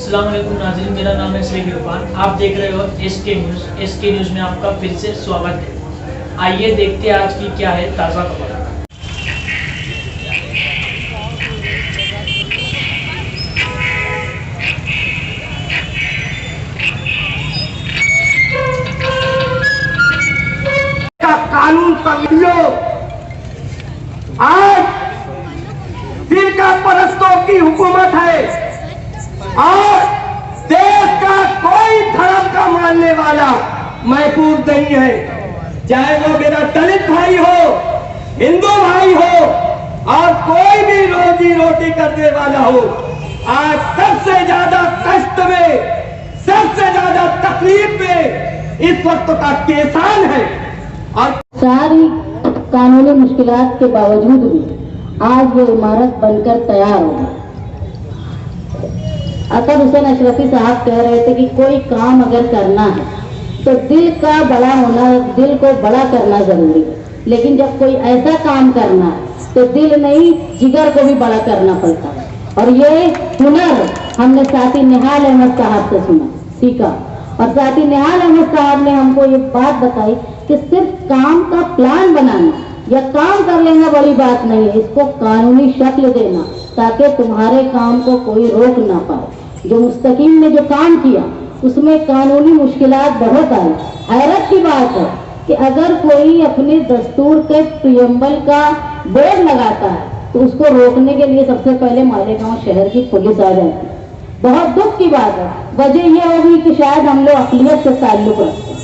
السلام علیکم ناظرین، میرا نام ہے سید عرفان. آپ دیکھ رہے ہو ایس کے نیوز. ایس کے نیوز میں آپ کا پھر سے سواگت ہے. آئیے دیکھتے ہیں آج کی کیا ہے تازہ خبر. قانون تغییر آج فرقہ پرستوں کی حکومت ہے اور دیش کا کوئی دھرم کا ماننے والا محفوظ نہیں ہے، چاہے وہ میرا دلت بھائی ہو، ہندو بھائی ہو اور کوئی بھی روزی روٹی کرنے والا ہو. آج سب سے زیادہ کشت میں، سب سے زیادہ تکلیف میں اس وقت کا کسان ہے. اور ساری قانونی مشکلات کے باوجود بھی آج یہ عمارت بن کر تیار ہو گئی. اسد حسین اشرفی صاحب کہہ رہے تھے کہ کوئی کام اگر کرنا ہے تو دل کا بڑا ہونا، دل کو بڑا کرنا ضروری ہے، لیکن جب کوئی ایسا کام کرنا ہے تو دل نہیں جگر کو بھی بڑا کرنا پڑتا ہے. اور یہ ہنر ہم نے ساتھی نہال احمد صاحب سے سیکھا، اور ساتھی نہال احمد صاحب نے ہم کو یہ بات بتائی کہ صرف کام کا پلان بنانا یا کام کر لینا بڑی بات نہیں ہے، اس کو قانونی شکل دینا تاکہ تمہارے کام کو کوئی روک نہ پائے. جو مستقیم نے جو کام کیا اس میں قانونی مشکلات بہت آئی. حیرت کی بات ہے کہ اگر کوئی اپنے دستور کے پریمبل کا بورڈ لگاتا ہے تو اس کو روکنے کے لیے سب سے پہلے مالیگاؤں شہر کی پولیس آ جاتی ہے. بہت دکھ کی بات ہے. وجہ یہ ہوگی کہ شاید ہم لوگ اقلیت سے تعلق رکھتے ہیں،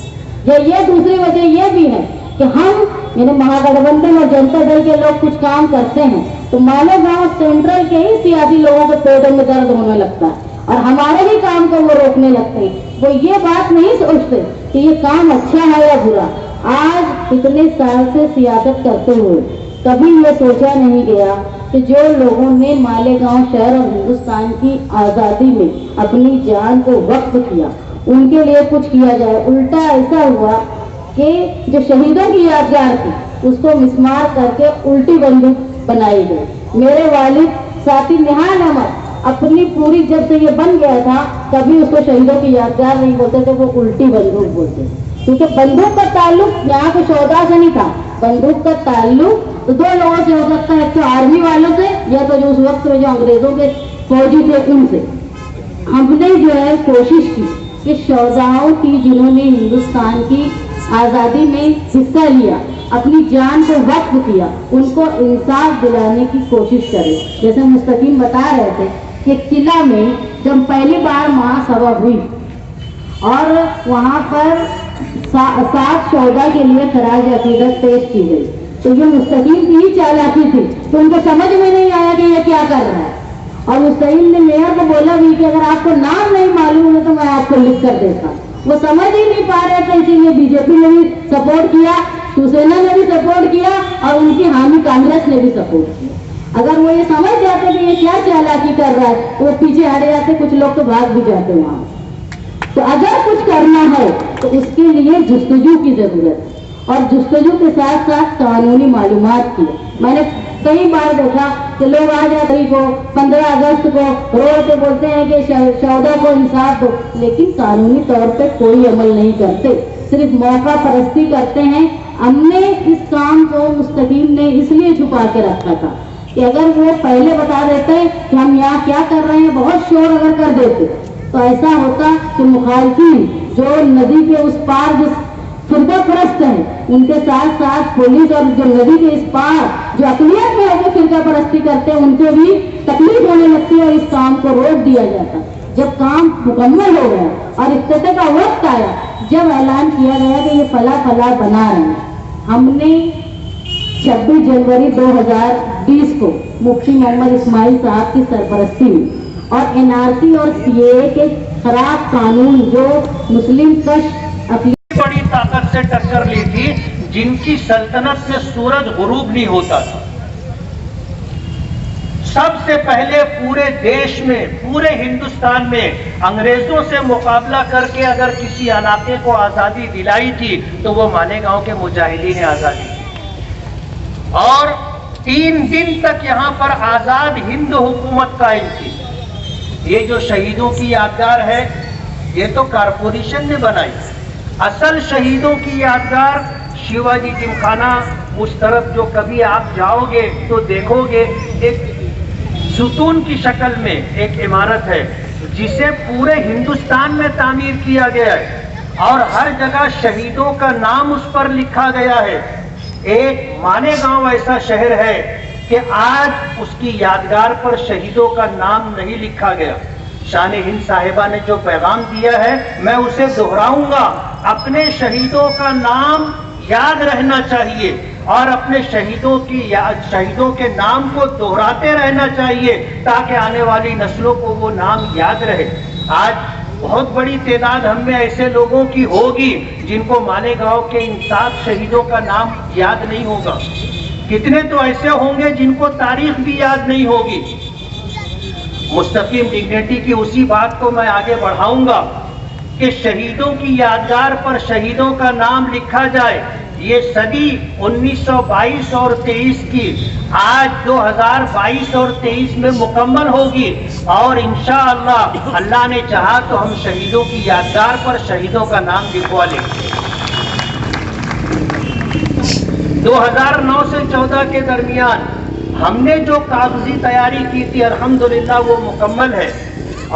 یا یہ دوسری وجہ یہ بھی ہے کہ ہم یعنی مہا گٹھبندھن اور جنتا دل کے لوگ کچھ کام کرتے ہیں تو مالیگاؤں سینٹرل کے ہی سیاسی لوگوں کے پیٹوں میں درد ہونے لگتا ہے اور ہمارے بھی کام کو وہ روکنے لگتے ہیں. وہ یہ بات نہیں سوچتے کہ یہ کام اچھا ہے یا برا. آج اتنے سال سے سیاست کرتے ہوئے کبھی یہ سوچا نہیں گیا کہ جو لوگوں نے مالیگاؤں شہر اور ہندوستان کی آزادی میں اپنی جان کو وقف کیا ان کے لیے کچھ کیا جائے. الٹا ایسا ہوا کہ جو شہیدوں کی یادگار تھی اس کو مسمار کر کے الٹی بندوق بنائی گئی. میرے والد ساتھی نہال احمد اپنی پوری جب سے یہ بن گیا تھا کبھی اس کو شہیدوں کی یادگار نہیں بولتے تھے، وہ الٹی بندوق بولتے، کیونکہ بندوق کا تعلق یہاں کے شہدا سے نہیں تھا. بندوق کا تعلق تو دو لوگوں سے ہو سکتا ہے، ایک تو آرمی والوں سے یا تو جو اس وقت میں جو انگریزوں کے فوجی تھے ان سے. ہم نے جو ہے کوشش کی کہ شہداؤں کی جنہوں نے ہندوستان کی آزادی میں حصہ لیا، اپنی جان کو وقف کیا، ان کو انصاف دلانے کی کوشش کرے. جیسے مستقیم بتا رہے تھے کہ قلعہ میں جب پہلی بار مہاسبھا ہوئی اور وہاں پر 7 شہدا کے لیے خراج عقیدت پیش کی گئی تو یہ مستقیم کی ہی چالاکی تھی، تو ان کو سمجھ میں نہیں آیا کہ یہ کیا کر رہا ہے. اور مستقیم نے میئر کو بولا بھی کہ اگر آپ کو نام نہیں معلوم ہے تو میں آپ کو لکھ کر دیتا. وہ سمجھ ہی نہیں پا رہے تھے، اسی لیے بی جے پی نے بھی سپورٹ کیا، شیوسینا نے بھی سپورٹ کیا اور ان کی حامی کانگریس نے بھی سپورٹ کیا. اگر وہ یہ سمجھ جاتے کہ یہ کیا چالاکی کر رہا ہے تو وہ پیچھے ہٹ جاتے، کچھ لوگ تو بھاگ بھی جاتے وہاں. تو اگر کچھ کرنا ہے تو اس کے لیے جستجو کی ضرورت ہے، اور جستجو کے ساتھ ساتھ قانونی معلومات کی. میں نے کئی بار دیکھا کہ لوگ آ جاتے کو 15 اگست کو روڈ پہ بولتے ہیں کہ شہدا کو انصاف دو، لیکن قانونی طور پہ کوئی عمل نہیں کرتے، صرف موقع پرستی کرتے ہیں. ہم نے اس کام کو مستقیم نے اس لیے چھپا کے رکھا تھا کہ اگر وہ پہلے بتا دیتے کہ ہم یہاں کیا کر رہے ہیں، بہت شور اگر کر دیتے تو ایسا ہوتا کہ مخالفین جو ندی کے اس پار جو فرقہ پرست ہیں ان کے ساتھ ساتھ پولیس اور جو ندی کے اس پار جو اقلیت میں ہو کے فرقہ پرستی کرتے ہیں ان کو بھی تکلیف ہونے لگتی ہے اور اس کام کو روک دیا جاتا. جب کام مکمل ہو گیا اور افتتاح کا وقت آیا، جب اعلان کیا گیا کہ یہ فلاں فلاں بنا رہے ہیں، ہم نے 26 جنوری 2020 کو مفتی محمد اسماعیل صاحب کی سرپرستی میں اور NRC اور CAA کے خراب قانون جو مسلم کش اپنی بڑی طاقت سے ٹکر لی تھی جن کی سلطنت میں سورج غروب نہیں ہوتا تھا. سب سے پہلے پورے دیش میں، پورے ہندوستان میں انگریزوں سے مقابلہ کر کے اگر کسی علاقے کو آزادی دلائی تھی تو وہ مالیگاؤں کے مجاہدین آزادی دی، اور 3 دن تک یہاں پر آزاد ہند حکومت قائم تھی. یہ جو شہیدوں کی یادگار ہے یہ تو کارپوریشن نے بنائی. اصل شہیدوں کی یادگار شیواجی جمخانہ اس طرف جو کبھی آپ جاؤ گے تو دیکھو گے ایک ستون کی شکل میں ایک عمارت ہے جسے پورے ہندوستان میں تعمیر کیا گیا ہے اور ہر جگہ شہیدوں کا نام اس پر لکھا گیا ہے. ایک مالیگاؤں ایسا شہر ہے کہ آج اس کی یادگار پر شہیدوں کا نام نہیں لکھا گیا. شان ہند صاحبہ نے جو پیغام دیا ہے میں اسے دہراؤں گا. اپنے شہیدوں کا نام یاد رہنا چاہیے اور اپنے شہیدوں کے نام کو دہراتے رہنا چاہیے تاکہ آنے والی نسلوں کو وہ نام یاد رہے. آج بہت بڑی تعداد ہم میں ایسے لوگوں کی ہوگی جن کو مالیگاؤں کے ان 7 شہیدوں کا نام یاد نہیں ہوگا. کتنے تو ایسے ہوں گے جن کو تاریخ بھی یاد نہیں ہوگی. مستقیم ڈگنیٹی کی اسی بات کو میں آگے بڑھاؤں گا کہ شہیدوں کی یادگار پر شہیدوں کا نام لکھا جائے. یہ صدی 1922 اور 23 کی آج 2022 اور 23 میں مکمل ہوگی اور انشاءاللہ اللہ نے چاہا تو ہم شہیدوں کی یادگار پر شہیدوں کا نام لکھوا لیں. 2009 سے 14 کے درمیان ہم نے جو کاغذی تیاری کی تھی الحمدللہ وہ مکمل ہے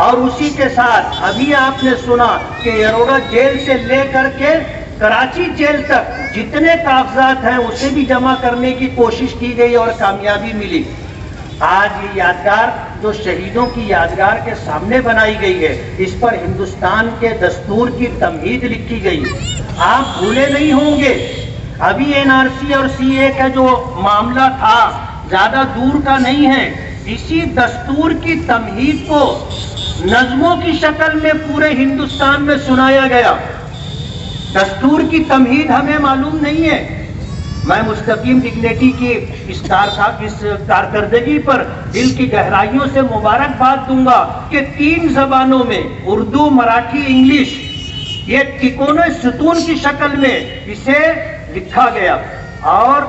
اور اسی کے ساتھ ابھی آپ نے سنا کہ اروڑہ جیل سے لے کر کے کراچی جیل تک جتنے کاغذات ہیں اسے بھی جمع کرنے کی کوشش کی گئی اور کامیابی ملی. آج یہ یادگار جو شہیدوں کی یادگار کے سامنے بنائی گئی ہے اس پر ہندوستان کے دستور کی تمہید لکھی گئی. آپ بھولے نہیں ہوں گے ابھی NRC اور CA کا جو معاملہ تھا زیادہ دور کا نہیں ہے. اسی دستور کی تمہید کو نظموں کی شکل میں پورے ہندوستان میں سنایا گیا. دستور کی تمہید ہمیں معلوم نہیں ہے. میں مستقیم ڈگنیٹی کی اس کارکردگی پر دل کی گہرائیوں سے مبارکباد دوں گا کہ 3 زبانوں میں اردو، مراٹھی، انگلش یہ تکونے ستون کی شکل میں اسے لکھا گیا. اور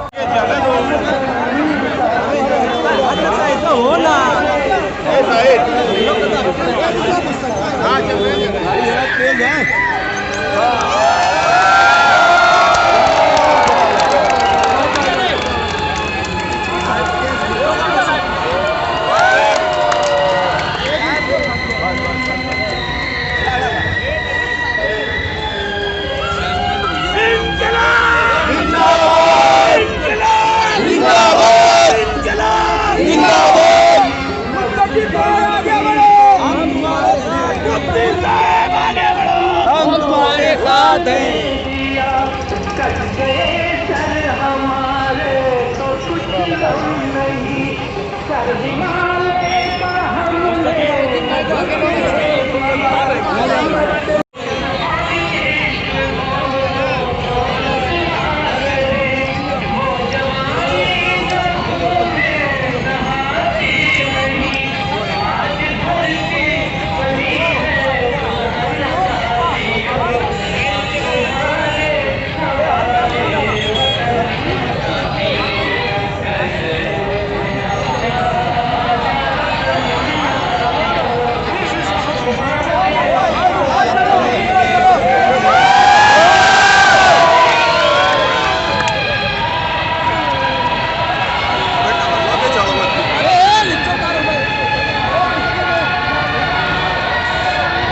ہمارے تو کچھ نہیں